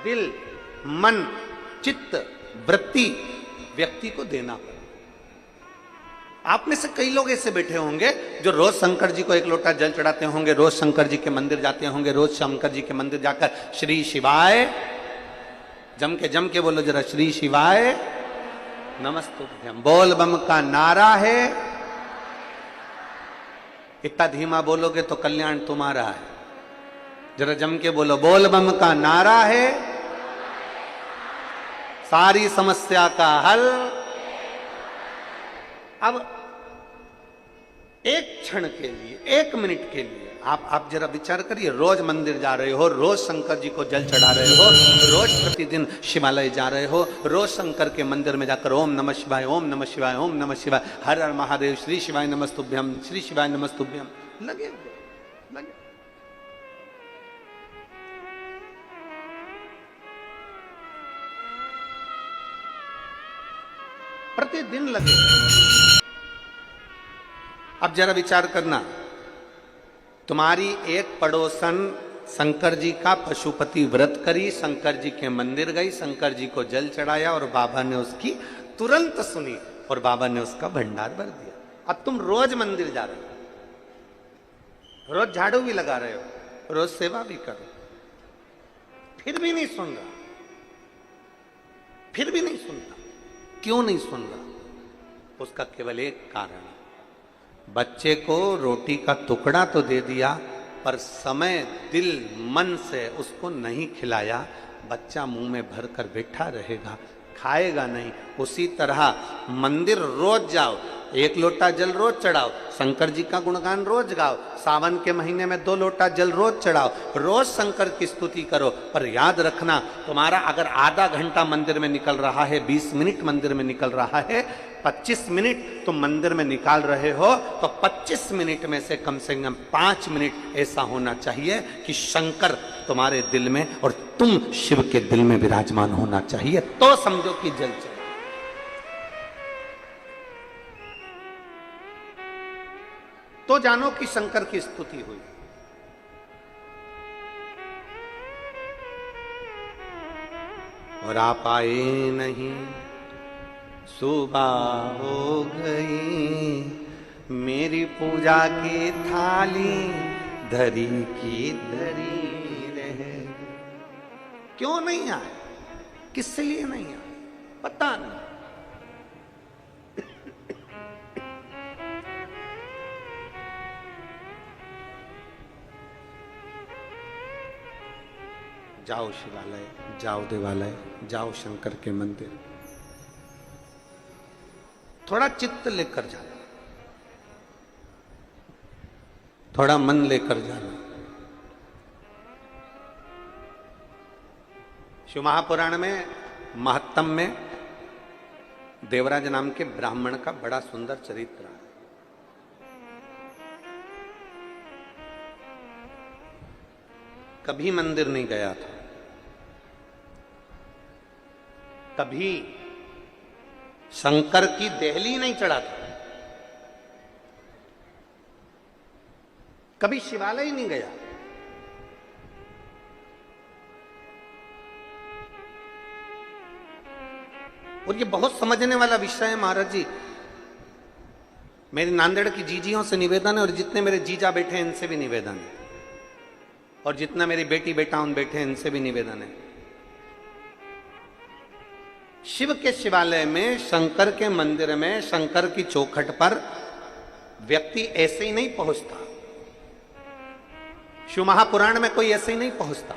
दिल, मन, चित्त, वृत्ति व्यक्ति को देना पड़े। आप में से कई लोग ऐसे बैठे होंगे जो रोज शंकर जी को एक लोटा जल चढ़ाते होंगे, रोज शंकर जी के मंदिर जाते होंगे, रोज शंकर जी के मंदिर जाकर श्री शिवाय, जम के बोलो जरा, श्री शिवाय नमस्तुभ्यम। बोल बम का नारा है, इतना धीमा बोलोगे तो कल्याण तुम्हारा है। जरा जम के बोलो, बोल बम का नारा है, सारी समस्या का हल। अब एक क्षण के लिए, एक मिनट के लिए आप जरा विचार करिए, रोज मंदिर जा रहे हो, रोज शंकर जी को जल चढ़ा रहे हो, रोज प्रतिदिन शिवालय जा रहे हो, रोज शंकर के मंदिर में जाकर ओम नमः शिवाय, ओम नमः शिवाय, ओम नमः शिवाय, हर हर महादेव, श्री शिवाय नमस्तुभ्यम, श्री शिवाय नमस्तुभ्यम लगे लगे। प्रतिदिन लगे। अब जरा विचार करना, तुम्हारी एक पड़ोसन शंकर जी का पशुपति व्रत करी, शंकर जी के मंदिर गई, शंकर जी को जल चढ़ाया और बाबा ने उसकी तुरंत सुनी और बाबा ने उसका भंडार भर दिया। अब तुम रोज मंदिर जा रहे हो, रोज झाड़ू भी लगा रहे हो, रोज सेवा भी करो, फिर भी नहीं सुन रहा, फिर भी नहीं सुनता। क्यों नहीं सुन रहा? उसका केवल एक कारण, बच्चे को रोटी का टुकड़ा तो दे दिया पर समय, दिल, मन से उसको नहीं खिलाया। बच्चा मुंह में भर कर बैठा रहेगा, खाएगा नहीं। उसी तरह मंदिर रोज जाओ, एक लोटा जल रोज चढ़ाओ, शंकर जी का गुणगान रोज गाओ, सावन के महीने में 2 लोटा जल रोज चढ़ाओ, रोज शंकर की स्तुति करो। पर याद रखना, तुम्हारा अगर आधा घंटा मंदिर में निकल रहा है, 20 मिनट मंदिर में निकल रहा है, 25 मिनट तुम मंदिर में निकाल रहे हो, तो 25 मिनट में से कम 5 मिनट ऐसा होना चाहिए कि शंकर तुम्हारे दिल में और तुम शिव के दिल में विराजमान होना चाहिए, तो समझो कि जल चढ़ा। तो जानो कि शंकर की स्तुति हुई। और आप आए नहीं, सुबह हो गई, मेरी पूजा की थाली धरी की धरी रहे। क्यों नहीं आए? किस लिए नहीं आए? पता नहीं। जाओ शिवालय, जाओ देवालय, जाओ शंकर के मंदिर, थोड़ा चित्त लेकर जाना, थोड़ा मन लेकर जाना। शिव महापुराण में महत्तम में देवराज नाम के ब्राह्मण का बड़ा सुंदर चरित्र है। कभी मंदिर नहीं गया था, कभी शंकर की देहली नहीं चढ़ा था, कभी शिवालय नहीं गया। और ये बहुत समझने वाला विषय है महाराज जी। मेरी नांदेड़ की जीजियों से निवेदन है, और जितने मेरे जीजा बैठे हैं इनसे भी निवेदन है, और जितना मेरी बेटी बेटा उन बैठे हैं इनसे भी निवेदन है। शिव के शिवालय में, शंकर के मंदिर में, शंकर की चौखट पर व्यक्ति ऐसे ही नहीं पहुंचता। शिव महापुराण में कोई ऐसे ही नहीं पहुंचता।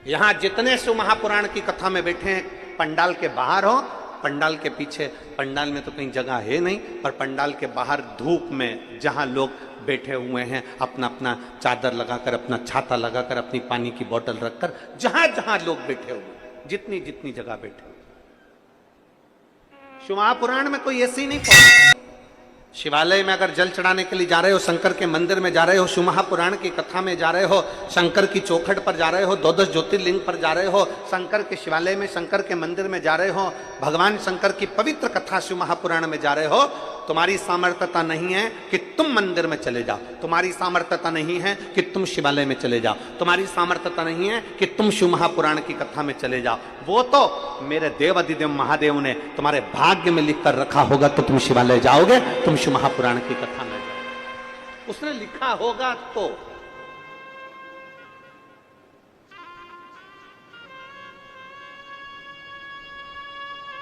यहां जितने शिव महापुराण की कथा में बैठे हैं, पंडाल के बाहर हो, पंडाल के पीछे, पंडाल में तो कहीं जगह है नहीं, पर पंडाल के बाहर धूप में जहां लोग बैठे हुए हैं, अपना अपना चादर लगाकर, अपना छाता लगाकर, अपनी पानी की बोतल रखकर, जहां जहां लोग बैठे हुए, जितनी जितनी जगह बैठे। शिव महापुराण में कोई ऐसे ही नहीं पहुंचता। शिवालय में अगर जल चढ़ाने के लिए जा रहे हो, शंकर के मंदिर में जा रहे हो, शिव महापुराण की कथा में जा रहे हो, शंकर की चौखट पर जा रहे हो, 12 ज्योतिर्लिंग पर जा रहे हो, शंकर के शिवालय में, शंकर के मंदिर में जा रहे हो, भगवान शंकर की पवित्र कथा शिव महापुराण में जा रहे हो, तुम्हारी सामर्थ्यता नहीं है कि तुम मंदिर में चले जाओ, तुम्हारी सामर्थ्यता नहीं है कि तुम शिवालय में चले जाओ, तुम्हारी सामर्थ्यता नहीं है कि तुम शिव महापुराण की कथा में चले जाओ। वो तो मेरे देव अधिदेव महादेव ने तुम्हारे भाग्य में लिख कर रखा होगा, तो तुम शिवालय जाओगे, तुम शिव महापुराण की कथा में जाओगे, उसने लिखा होगा तो।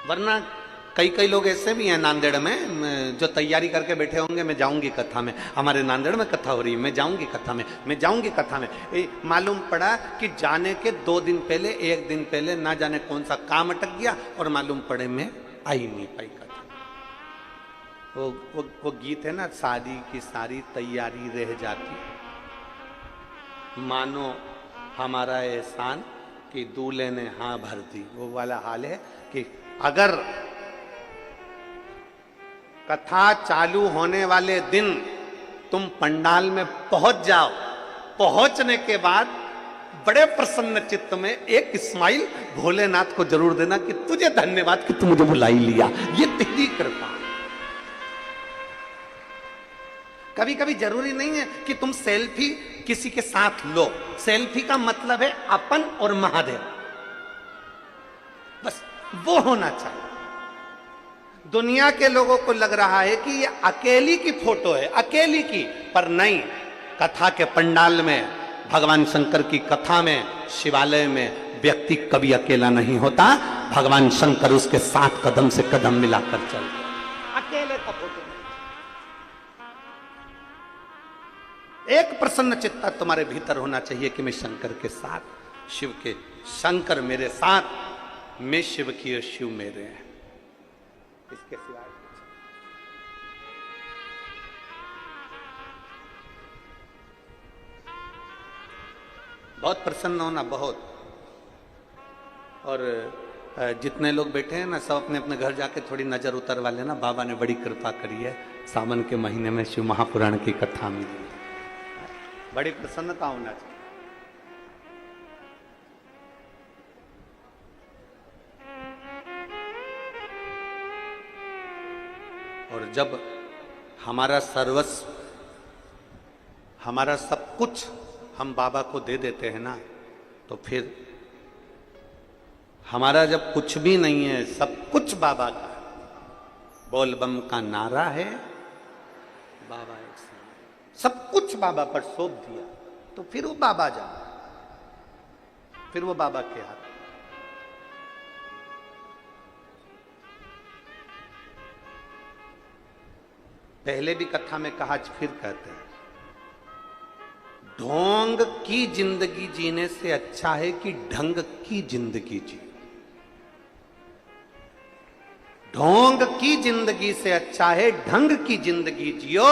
वरना कई लोग ऐसे भी हैं नांदेड़ में जो तैयारी करके बैठे होंगे, मैं जाऊंगी कथा में, हमारे नांदेड़ में कथा हो रही है, मैं जाऊंगी कथा में, मैं जाऊंगी कथा में। मालूम पड़ा कि जाने के 2 दिन पहले, 1 दिन पहले ना जाने कौन सा काम अटक गया और मालूम पड़े मैं आई नहीं पाई कथा। वो गीत है ना, शादी की सारी तैयारी रह जाती, मानो हमारा एहसान कि दूल्हे ने हाँ भर दी। वो वाला हाल है कि अगर कथा चालू होने वाले दिन तुम पंडाल में पहुंच जाओ, पहुंचने के बाद बड़े प्रसन्न चित्त में एक स्माइल भोलेनाथ को जरूर देना कि तुझे धन्यवाद कि तू मुझे बुला ही लिया, ये तेरी कृपा। कभी कभी जरूरी नहीं है कि तुम सेल्फी किसी के साथ लो, सेल्फी का मतलब है अपन और महादेव, बस वो होना चाहिए। दुनिया के लोगों को लग रहा है कि ये अकेली की फोटो है, अकेली की, पर नहीं, कथा के पंडाल में, भगवान शंकर की कथा में, शिवालय में व्यक्ति कभी अकेला नहीं होता, भगवान शंकर उसके साथ कदम से कदम मिलाकर चलते, अकेले का फोटो नहीं। एक प्रसन्न चित्ता तुम्हारे भीतर होना चाहिए कि मैं शंकर के साथ, शिव के, शंकर मेरे साथ, मैं शिव की और शिव मेरे हैं, इसके सिवाय बहुत प्रसन्न होना, बहुत। और जितने लोग बैठे हैं ना, सब अपने अपने घर जाके थोड़ी नजर उतरवा लेना, बाबा ने बड़ी कृपा करी है, सावन के महीने में शिव महापुराण की कथा मिली, बड़ी प्रसन्नता होना चाहिए। और जब हमारा सर्वस्व, हमारा सब कुछ हम बाबा को दे देते हैं ना, तो फिर हमारा जब कुछ भी नहीं है, सब कुछ बाबा का, बोल बम का नारा है, बाबा एक साथ, सब कुछ बाबा पर सौंप दिया, तो फिर वो बाबा जा, फिर वो बाबा के हाथ। पहले भी कथा में कहा, फिर कहते हैं, ढोंग की जिंदगी जीने से अच्छा है कि ढंग की जिंदगी जी। ढोंग की जिंदगी से अच्छा है ढंग की जिंदगी जियो।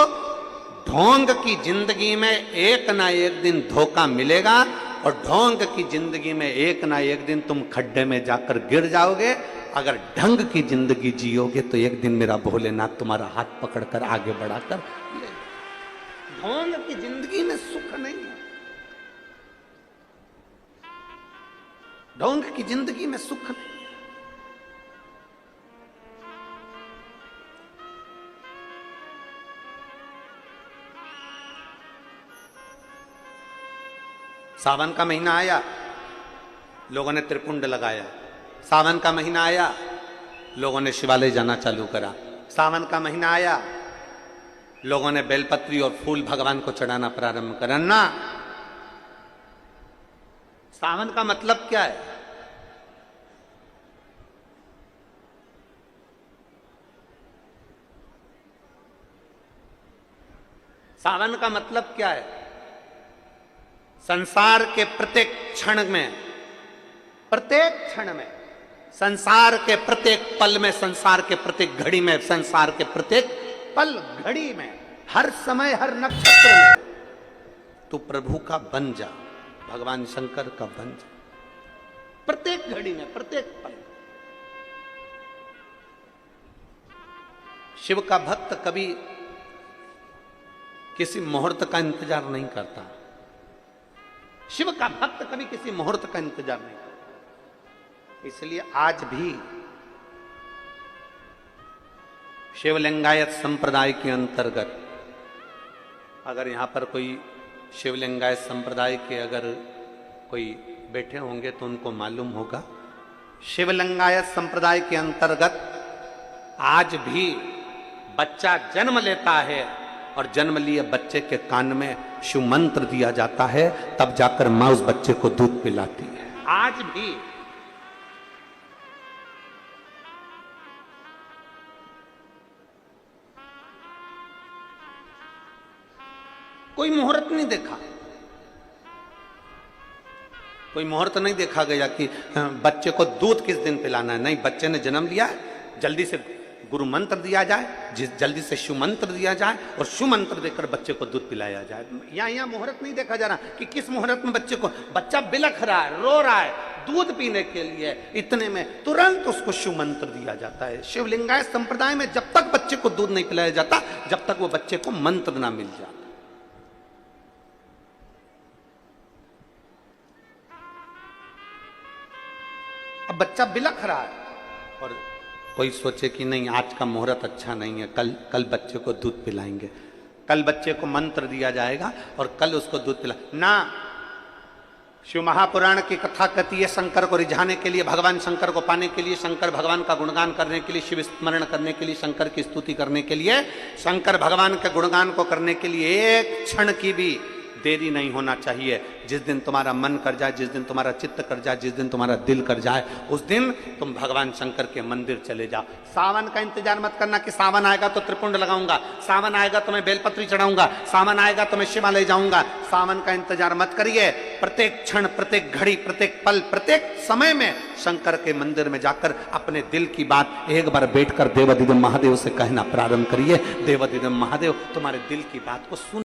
ढोंग की जिंदगी में एक ना एक दिन धोखा मिलेगा, और ढोंग की जिंदगी में एक ना एक दिन तुम खड्डे में जाकर गिर जाओगे। अगर ढंग की जिंदगी जियोगे तो एक दिन मेरा भोलेनाथ तुम्हारा हाथ पकड़कर आगे बढ़ाकर ले। ढोंग की जिंदगी में सुख नहीं है, ढोंग की जिंदगी में सुख नहीं। सावन का महीना आया, लोगों ने त्रिकुंड लगाया। सावन का महीना आया, लोगों ने शिवालय जाना चालू करा। सावन का महीना आया, लोगों ने बेलपत्री और फूल भगवान को चढ़ाना प्रारंभ करा ना। सावन का मतलब क्या है? सावन का मतलब क्या है? संसार के प्रत्येक क्षण में, प्रत्येक क्षण में, संसार के प्रत्येक पल में, संसार के प्रत्येक घड़ी में, संसार के प्रत्येक पल घड़ी में, हर समय, हर नक्षत्र में तू प्रभु का बन जा, भगवान शंकर का बन जा। प्रत्येक घड़ी में, प्रत्येक पल। शिव का भक्त कभी किसी मुहूर्त का इंतजार नहीं करता। शिव का भक्त कभी किसी मुहूर्त का इंतजार नहीं करता। इसलिए आज भी शिवलिंगायत संप्रदाय के अंतर्गत अगर यहां पर कोई शिवलिंगायत संप्रदाय के अगर कोई बैठे होंगे तो उनको मालूम होगा, शिवलिंगायत संप्रदाय के अंतर्गत आज भी बच्चा जन्म लेता है और जन्म लिए बच्चे के कान में शिव मंत्र दिया जाता है, तब जाकर मां उस बच्चे को दूध पिलाती है। आज भी कोई मुहूर्त नहीं देखा, कोई मुहूर्त नहीं देखा गया कि बच्चे को दूध किस दिन पिलाना है। नहीं, बच्चे ने जन्म लिया, जल्दी से गुरु मंत्र दिया जाए, जल्दी से शिव मंत्र दिया जाए और शिव मंत्र देकर बच्चे को दूध पिलाया जाए। यहाँ मुहूर्त नहीं देखा जा रहा कि किस मुहूर्त में बच्चे को, बच्चा बिलख रहा है, रो रहा है दूध पीने के लिए, इतने में तुरंत उसको शिव मंत्र दिया जाता है। शिवलिंगायत संप्रदाय में जब तक बच्चे को दूध नहीं पिलाया जाता, जब तक वो बच्चे को मंत्र ना मिल जाता। अब बच्चा बिलख रहा है और कोई सोचे कि नहीं आज का मुहूर्त अच्छा नहीं है, कल बच्चे को दूध पिलाएंगे, कल बच्चे को मंत्र दिया जाएगा और कल उसको दूध पिला ना। शिव महापुराण की कथा कहती है, शंकर को रिझाने के लिए, भगवान शंकर को पाने के लिए, शंकर भगवान का गुणगान करने के लिए, शिव स्मरण करने के लिए, शंकर की स्तुति करने के लिए, शंकर भगवान के गुणगान को करने के लिए एक क्षण की भी देरी नहीं होना चाहिए। जिस दिन तुम्हारा मन कर जाए, जिस दिन तुम्हारा चित्त कर जाए, जिस दिन तुम्हारा दिल कर जाए, उस दिन तुम भगवान शंकर के मंदिर चले जाओ। सावन का इंतजार मत करना कि सावन आएगा तो त्रिपुंड लगाऊंगा, सावन आएगा तो मैं बेलपत्री चढ़ाऊंगा, सावन आएगा तो मैं शिवालय जाऊंगा। सावन का इंतजार मत करिए। प्रत्येक क्षण, प्रत्येक घड़ी, प्रत्येक पल, प्रत्येक समय में शंकर के मंदिर में जाकर अपने दिल की बात एक बार बैठकर देवाधिदेव महादेव से कहना प्रारंभ करिए। देवाधिदेव महादेव तुम्हारे दिल की बात को सुन